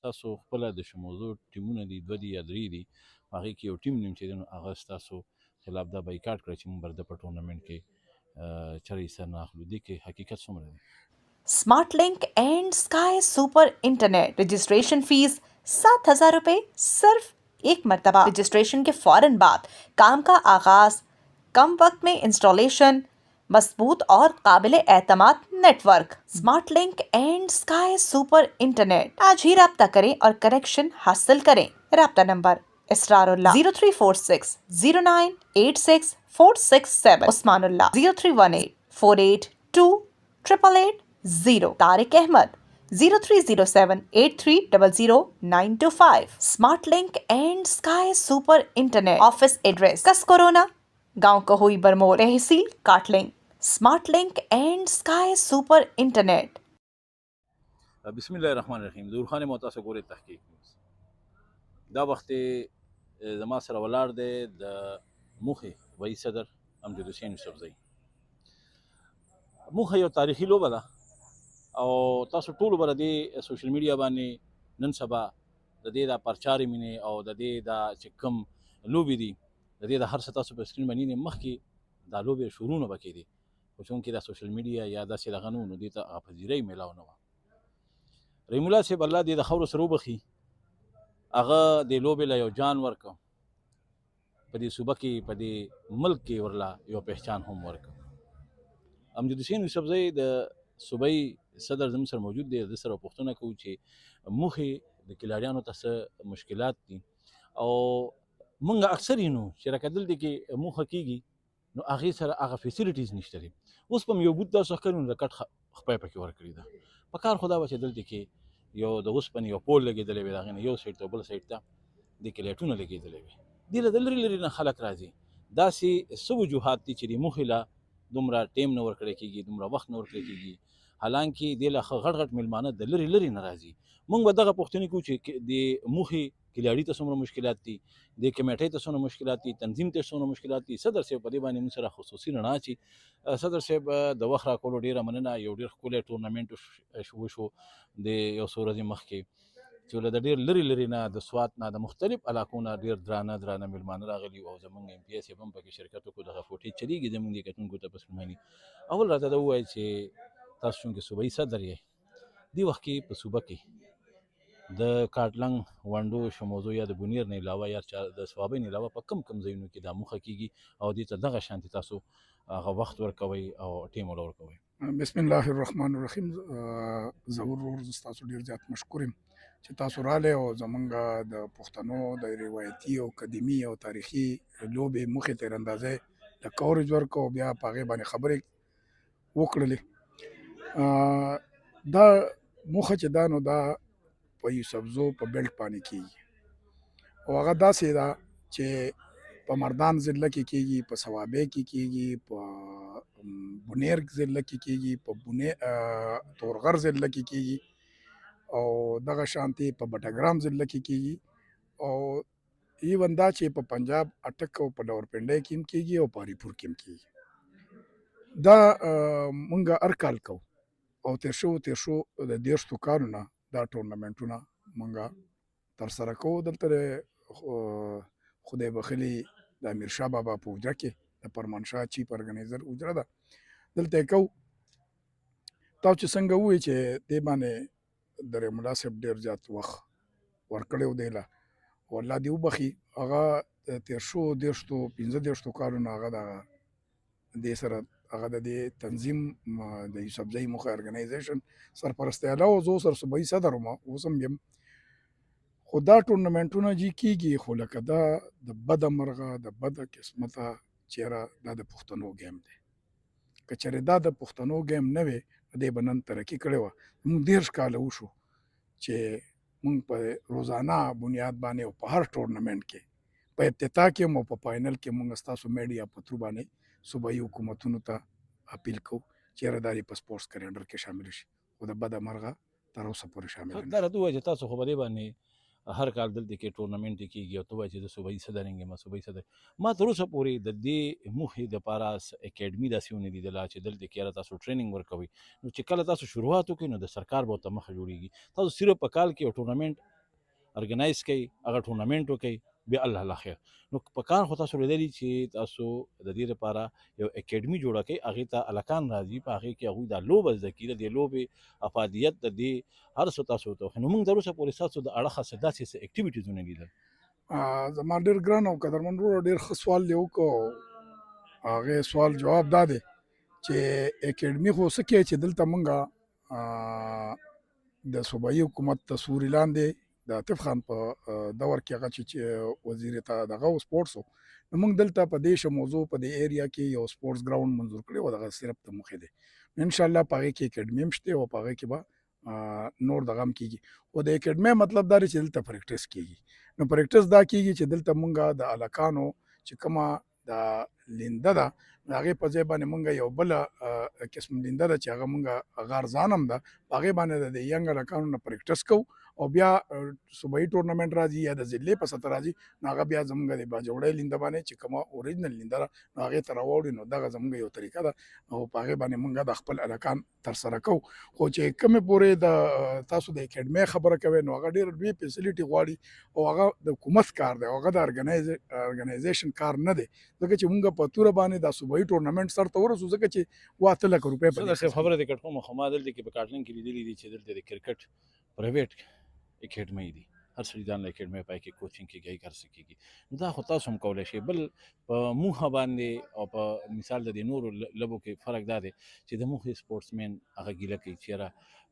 تاسو خپله د شموزو ټیمونه دي 2 دي یا 3 دي په هغې کې یو ټیم نیم چې دی نو هغه ستاسو خلاف دا بایکاټ کړی چې موږ به د په ټورنمنټ کې چرې حصه نه اخلو. دې کې حقیقت څومره دی؟ Smart link and sky super internet registration fees 7,000 रुपए सिर्फ एक मरतबा। रजिस्ट्रेशन के फौरन बाद काम का आगाज, कम वक्त में इंस्टॉलेशन, मजबूत और काबिल एतमाद network. Smart link and sky super internet, आज ही राब्ता करें और कनेक्शन हासिल करें। राब्ता number Israrullah 0346 0986 467, Usmanullah 0318 482 888 Tariq Ahmad 0307 83000925। Smart link and sky super internet. Office address Kaskorona, गांव कहोई बरमोर, तहसील Katlang. Smart link and sky super internet. بسم الله الرحمن الرحیم. ظهور خان مو تاسو ګورئ تحقیق نیوز. دا وخت زما سره ولاړ دی د موخې وایي صدر امجد حسین یوسفزۍ. موخه یو تاریخي لوبه ده او تاسو ټولو به د دې سوشل میډیا باندې نن سبا د دې دا پرچارې مینې او د دې دا چې کوم لوبې دي د دې د هر څه تاسو په سکرین باندې مخکې دا لوبې شروعونه به کېدې، خو چونکې دا سوشل میډیا یا داسې دغه نه و نو دې ته هغه پذیرۍ میلاو نه وه. رحیم الله صاحب الله دې د خاورو سره وبخي، هغه دې لوبې له یو جان ورکړ، په دې صوبه کې په دې ملک کې ورله یو پہچان هم ورکړ. امجد حسین یوسفزۍ د صوبایي صدر زموږ سره موجود دی. د سره پوښتنه کوو چې موخې د کلاړیانو ته څه مشکلات دي او موږ اکثر یې نو چې لکه دلته کې موخه کېږي نو هغې سره هغه فیسیلیټیز نشته دي. اوس په یو بوت داسې ښکاري نو د کټ خپای پکې ورکړې ده. په کار خو دا وه چې دلته کې یو د اوسپنې یو پول لګېدلی وي، د هغې نه یو سایډ ته بل سایډ ته دې کې لایټونه لګېدلی وي. دې له د لرې لرې نه خلک راځي. داسې څه وجوهات دي چې د موخې له دومره ټیم نه ورکړی کېږي، دومره وخت نه ورکړی کېږي، حالانکې دې له ښه غټ غټ میلمانه د لرې لرې نه راځي. موږ به دغه پوښتنې کوو چې د موخې کلاړي ته څومره مشکلات دي، د کمیټۍ ته څومره مشکلات دي، تنظیم ته څومره مشکلات دي. صدر صاحب په دې باندې موږ سره خصوصي رڼا اچي. صدر صاحب د وخت راکولو ډېره مننه. یو ډېر ښکلی ټورنمنټ وشو د یو څو ورځې مخکې چې له د ډېر لرې لرې نه د سوات نه د مختلف علاقو نه ډېر درانه میلمانه راغلي او زموږ ایم پي صاحب هم پکې شرکت وکړو. دغه فوټیج چلیږي زموږ دې کتونکو ته په سلماني. اول راته دا ووایي چې تاسو چونکې صوبایي صدر یې، دې وخت کې په صوبه کې د کاټلنګ، ونډو، شموزو یا د بونیر نه علاوه یا د صوابۍ نه علاوه په کم ځایونو کې دا موخه کېږي او دې ته دغه شانتې تاسو هغه وخت ورکوئ او ټیم وله ورکوئ؟ بسم الله الرحمن الرحیم. ظهور تاسو ډېر زیات مشکور یم چې تاسو راغلی او زمونږ د پښتنو د روایتي او قدیمي او تاریخي لوبې موخې تیراندازۍ د کوریج ورکړو او بیا په هغې باندې خبرې وکړلې. دا موخه چې دا نو دا په یوسفزو په بیلټ باندې کېږي او هغه داسې ده چې په مردان ضلع کې کېږي، په صوابۍ کې کېږي، په بونیر ضلع کې کېږي، په تورغر ضلع کې کېږي او دغه شانتې په بټګرام ضلع کې کېږي او ایون دا چې په پنجاب اټک او په ډورپنډۍ کې هم کېږي او په هریپور کې هم کېږي. دا مونږ هر کال کوو او تیر شو د 30 کالو نه دا ټورنمنټونه مونږ ترسره کوو. دلته خدای بخلي د امیرشاه بابا په حجره کې د فرمانشاه چیف ارګنایزر حجره ده، دلته یې کوو. تاسو چې څنګه ووایي چې دې باندې د رحیم الله صاحب ډېر زیات وخت ورکړی و دې له او الله دې وبخي. هغه تیر شو 15 کالو نه هغه دغه دې سره هغه د دې تنظیم د یوسفزۍ موخه ارګنایزیشن سرپرستیاله او زه سره صوبایي صدر وم، اوس هم یم. خو دا ټورنمنټونه چې کېږي خو لکه دا د بده مرغه د بده قسمته چېرې دا د پښتنو ګیم دی. که چېرې دا د پښتنو ګیم نه وی دې به نن ترقي کړې وه. موږ 30 کاله وشو چې موږ په روزانه بنیاد باندې او په هر ټورنمنټ کې په ابتدا کې او په فاینل کې موږ ستاسو میډیا په تھرو باندې صوبایي حکومتونو ته اپیل کوو چېرې دا په سپورټس کلینډر کې شامل شي، خو د بده مرغه تر اوسه پورې شامل نه شي. دا راته ووایي چې تاسو خو په دې باندې هر کال دلته کې ټورنمنټ کېږي او ته وایي چې زه صوبایي صدر یم، صوبایي صدر. ما تر اوسه پورې د دې موخې دپاره اکیډمي داسې ونه لیدله چې دلته کې یاره تاسو ټریننګ ورکوئ. نو چې کله تاسو شروعات وکړئ نو د سرکار به ورته مخه جوړېږي. تاسو صرف په کال کې یو ټورنمنټ ارګنایز کوي هغه ټورنمنټ وکړي بیا الله الله خیر. نو په کار خو تاسو لیدلی چې تاسو د دې لپاره یو اکیډمي جوړه کړئ، هغې ته هلکان راځي، په هغې کې هغوی دا لوبه زده کړي، د دې لوبې افادیت د دې هر څه تاسو ته وښیي. نو موږ تر اوسه پورې ستاسو د اړخه څه داسې څه اکټیویټیزونه لیدل؟ زما ډېر ګران او قدرمن وروره ډېر ښه سوال دی وکړو. هغې سوال جواب دا دی چې اکیډمي خو څه کوي چې دلته مونږه د صوبایي حکومت تصوري لاندې د عاطف خان په دور کې هغه چې وزیر ته دغه و سپورټس و، نو موږ دلته په دې موضوع په دې ایریا کې یو سپورټس ګراوند منظور کړی و، دغه صرف د موخې دی. انشاءالله په هغې کې اکیډمي هم شته او په هغې کې به نور دغه هم کېږي. خو د اکیډمۍ مطلب دا دی چې دلته پریکټس کېږي. نو پریکټس دا کېږي چې دلته مونږه د هلکانو چې کومه د لینده ده د هغې په ځای باندې مونږ یو بله قسم لینده ده چې هغه مونږه هغه ارزان هم ده، په هغې باندې د ینګ هلکانو نه پریکټس کوو او بیا صوبایي ټورنمنټ راځي یا د ضلعې په سطح راځي، نو هغه بیا زمونږ د باجوړی لینده باندې چې کومه اوریجنل لینده ده نو هغې ته راواوړي. نو دغه زمونږ یو طریقه ده او په هغې باندې مونږ د خپل هلکان ترسره کوو. خو چې کومې پورې د تاسو د اکیډمۍ خبره کوئ نو هغه ډېر لوی فیسیلیټي غواړي او هغه د حکومت کار دی او هغه د ارګنایزیشن کار نه دی، ځکه چې مونږ په توره باندې دا صوبایي ټورنمنټ سر ته ورسو ځکه چې 8 لک روپۍ په زه داسې خبره دې کټ کوم، خو ما دلته کې په کاټلن کې لیدلي دي چې دلته د کرکټ پرایویټ اکیډمۍ دي، هر سړي ځان له اکیډمۍ پای کې کوچینګ کېږي، هر څه کېږي. نو دا خو تاسو هم کولی شئ. بل په موخه باندې او په مثال د دې نورو لبو کې فرق دا دی چې د موخې سپورټسمین هغه ګیله کوي چې یاره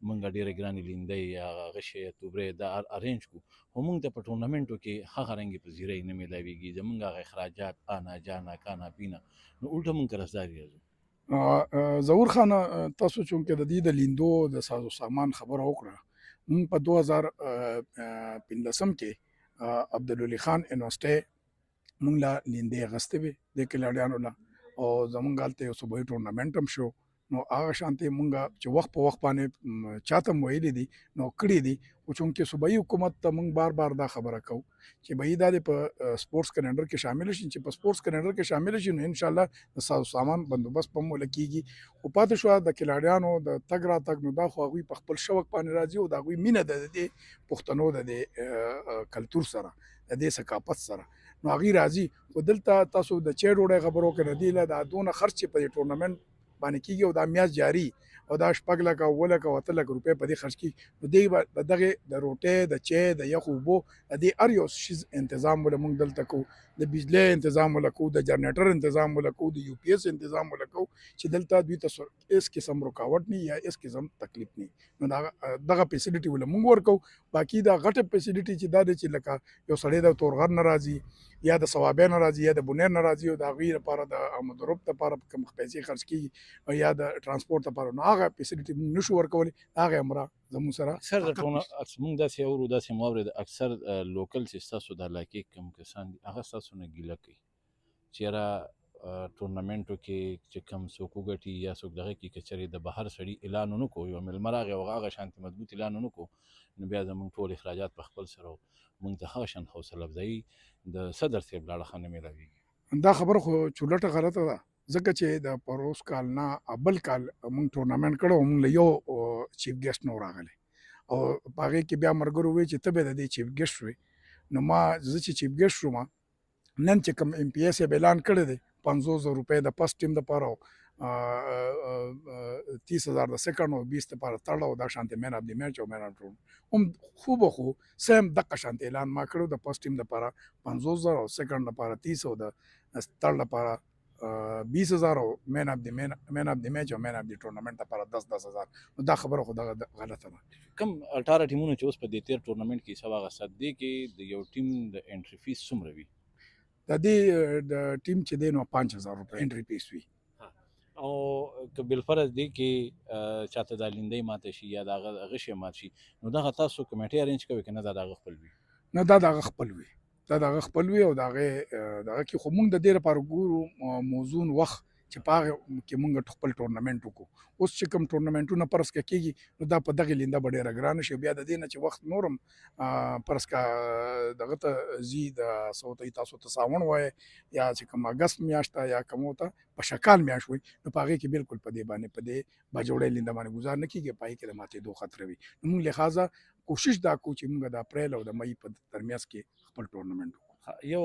موږ ډېرې ګرانې لیندۍ یا هغه شی توبرې دا ارینج کړو، خو موږ ته په ټورنمنټو کې هغه رنګې په زیری نه میلاویږي، زموږ هغه اخراجات آنا جانا کانا پینا، نو الټه موږ قرضداري راځو. ظهور خان تاسو چونکې د دې د لیندو د سازو سامان خبره وکړه، مونږ په 2015 کې عبدالولي خان یونیورسټۍ مونږ له لیندې اخیستې وې د کلاډیانو له او زمونږ هلته یو صوبایي ټورنمنټ هم شو. نو هغه شانتې مونږ چې وخت په وخت باندې چاته هم ویلي دي نو کړي دي، خو چونکې صوبایي حکومت ته مونږ بار بار دا خبره کوو چې بهي دا دې په سپورټس کلنډر کې شامل شي، چې په سپورټس کلنډر کې شامل شي نو انشاءالله د سازو سامان بندوبست به هم ولکېږي. خو پاتې شوه د کلاډیانو د تګ راتګ، نو دا خو هغوی په خپل شوق باندې راځي او د هغوی مینه ده د دې پښتنو د دې کلتور سره د دې ثقافت سره، نو هغوی راځي. خو دلته تاسو د چای ډوډۍ خبرو کې نه دی له دا دونه خرچ چې په دې ټورنمنټ باندې کېږي او دا میاشت جاري او دا 6 لک او 7 لک او 8 لک روپۍ په دې خرچ کېږي، نو دې به د دغې د روټۍ د چای د یخو اوبو د دې هر یو شیز انتظام ول موږ دلته کوو، د بجلۍ انتظام ول کوو، د جنریټر انتظام ول کوو، د یو پی ایس انتظام ول کوو چې دلته دوی ته هېڅ قسم رکاوټ نه یا هېڅ قسم تکلیف نه، نو دغه فیسیلیټي ول موږ ورکوو. باقي دا غټه فیسیلیټي چې دا دی چې لکه یو سړی د تورغر نه راځي یا د صوابۍ نه راځي یا د بونیر نه راځي او د هغوی لپاره د احمدرب لپاره کوم پیسې خرڅ کېږي او یا د ټرانسپورټ لپاره، نو هغه فیسیلیټي موږ نشو ورکولی. هغه همراه زموږ سره اکثر د موږ داسې اورو داسې مو اورېد اکثر لوکل چې ستاسو د علاقې کوم کسان دي هغه ستاسو نه ګیله کوي چې یاره ټورنمنټو کې چې کوم څوک وګټي یا څوک دغه کې که چېرې د بهر سړي اعلان ونه کړو، یو مېلمه راغی او هغه شانتې مضبوط اعلان ونه کړو، نو بیا زموږ ټول اخراجات په خپل سره موږ ته هغه شان حوصله افزایي د صدر صاحب له اړخه نه میلاویږي. دا خبره خو چولټه غلطه ده، ځکه چې د پروس کال نه بل کال موږ ټورنمنټ کړی او موږ له یو چیف ګیسټ نه راغلی او په هغې کې بیا ملګرو وویل چې ته به د دې چیف ګیسټ وې، نو ما زه چې چیف ګیسټ شوم نن چې کوم ایم پی ایس یې اعلان کړی دی 500,000 روپۍ د فسټ ټیم دپاره او 30,000 د سیکنډ او 20 دپاره تړ او دا شانتې مین اف د میچ او مین اف ټورنمنټ هم خو به خو سیم دقه شانتې اعلان ما کړو د فسټ ټیم دپاره 50,000 او سیکنډ دپاره 30 او د تړ دپاره 20,000 او مین اف د میچ او مین اف د ټورنمنټ دپاره 10,000. نو دا خبره خو دغه غلطه ده. کوم 18 ټیمونه چې اوس په دې تیر ټورنمنټ کې حصه واخیسته دې کې د یو ټیم د انټري فیس څومره وي؟ د دې د ټیم چې دی نو 5,000 روپۍ انټري فیس وي او که بالفرض دی کې چاته دا لیندۍ ماته شي یا د هغه شی مات شي نو دغه تاسو کمیټې ارینج کوئ که نه دا د هغه خپل وي؟ نه دا د هغه خپل وي، دا د هغه خپل وي او د هغې کې خو موږ د دې لپاره ګورو موزون وخت چې په هغه کې موږ خپل ټورنمنټ وکړو. اوس چې کوم ټورنمنټونه فرض که کېږي نو دا په دغې لینده به ډېره ګرانه شي. بیا د دې نه چې وخت نورم فرض که دغه ته ځي د څه ورته وایي تاسو ته ساوڼ وایئ یا چې کوم اګست میاشت ته یا کوم ته په شکال میاشت وایي نو په هغې کې بالکل په دې باندې په دې باجوړۍ لینده باندې ګزار نه کېږي. په هغې کې د ماتېدو خطره وي. نو موږ لحاظه کوشش دا کوو چې موږ د اپریل او د مۍ په ترمیاځ کې خپل ټورنمنټ وکړو. یو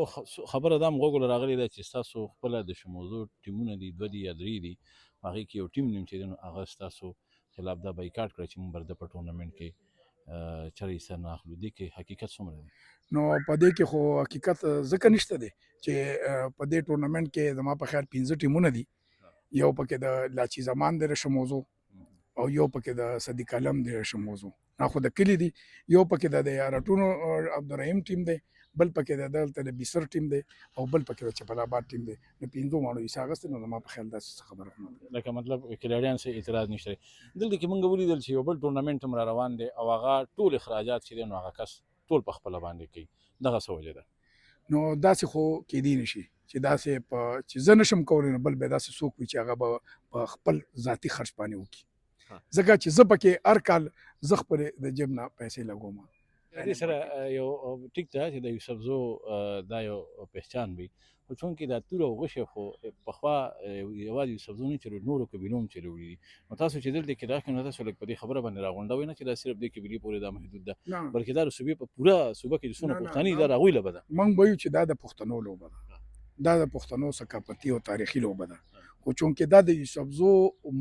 خبره دا غوږو له راغلې ده چې ستاسو خپله د شموزو ټیمونه دي، 2 دي یا 3 دي، په هغې کې یو ټیم نیم چې دی نو هغه ستاسو خلاف دا بایکاټ کړی چې موږ به د په ټورنمنټ کې چرې حصه نه اخلو. دې کې حقیقت څومره دی؟ نو په دې کې خو حقیقت ځکه نشته دی چې په دې ټورنمنټ کې زما په خیال 15 ټیمونه دي. یو پکې د لاچي زمان د رشموزو او یو پکې د صدیق علم د رشموزو، نه خو د کلي دي. یو پکې د یارټونو عبدالرحیم ټیم دی، بل پکې د دلته د بیسر ټیم دی او بل پکې د چپل آباد ټیم دی. نو 15 ماڼو حصه اخیستې. نو زما په خیال داسې خبره هم نه ده. لکه مطلب کلاډیان څه اعتراض نشته دی. دلته کې موږ ولیدل چې یو بل ټورنمنټ هم را روان دی او هغه ټول اخراجات چې دی نو هغه کس ټول په خپله باندې کوي. دغه څه وجه ده؟ نو داسې خو کېدی نشي چې داسې چې زه نشم کولی نو بل به داسې څوک وي چې هغه به په خپل ذاتي خرچ باندې وکړي. ځکه چې زه پکې هر کال زه خپلې د جیب نه پیسې لګوم. دې سره یو ټیک ده چې د یوسفزو دا یو پهچان وي، خو چونکې دا تور او غوښې خو پخوا یوازې یوسفزو نه چلو، نورو قبیلو هم چلوړي دي. نو تاسو چې دلته کې راغلئ نو تاسو لږ په دې خبره باندې راغونډوئ نه چې دا صرف دې قبیلې پورې دا محدود ده، بلکې دا د صوبې په پوره صوبه کې چې څومره پښتانه دي دا د هغوی لپاره ده. موږ به وایو چې دا د پښتنو لوبه ده، دا د پښتنو ثقافتي او تاریخي لوبه ده. خو چونکې دا د یوسفزو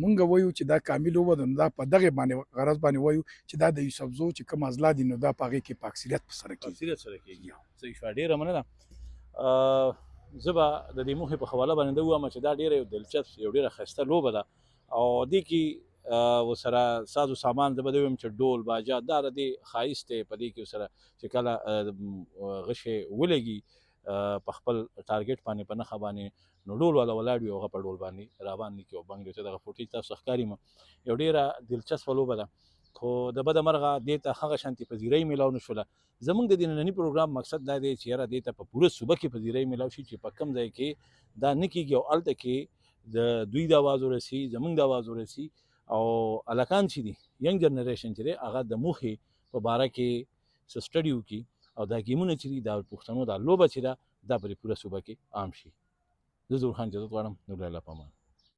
موږ وایو چې دا کامل لوبه ده، نو دا په دغې باندې غرض باندې وایو چې دا د یوسفزو چې کوم اضلاع دي نو دا په هغې کې په اکثریت په سره کېږي. اکثریت سره کېږي. صحیح شوه، ډېره مننه. زه به د دې موخې په حواله باندې دا ووایم چې دا ډېره یو دلچسپ یو ډېره ښایسته لوبه ده او دې کې ورسره ساز و سامان زه به دا ووایم چې ډول باجا دا د دې ښایست دی. په دې کې ورسره چې کله غشې ولګي په خپل ټارګټ باندې په نښه باندې نو ډول والا ولاړ وي او هغه په ډول باندې را باندې کړي او بنګ دی. دغه فوټیج تاسو ښکاري م یو ډېره دلچسپه لوبه ده، خو د بده مرغه دې ته هغه شانتې پذیرۍ میلاو نه شوله. زموږ د دې ننني پروګرام مقصد دا دی چې یاره دې ته په پوره صوبه کې پذیرۍ میلاو شي چې په کوم ځای کې دا نه کېږي او هلته کې د دوی د اواز ورسي، زموږ د اواز ورسي او هلکان چې دي ینګ جنریشن چې دی هغه د موخې په باره کې څه سټډي وکړي او دا ګیمونه چې دي دا پښتنو دا لوبه چې ده دا په پوره صوبه کې عام شي. زه ظهور خان اجازت غواړم. نور الله پامان.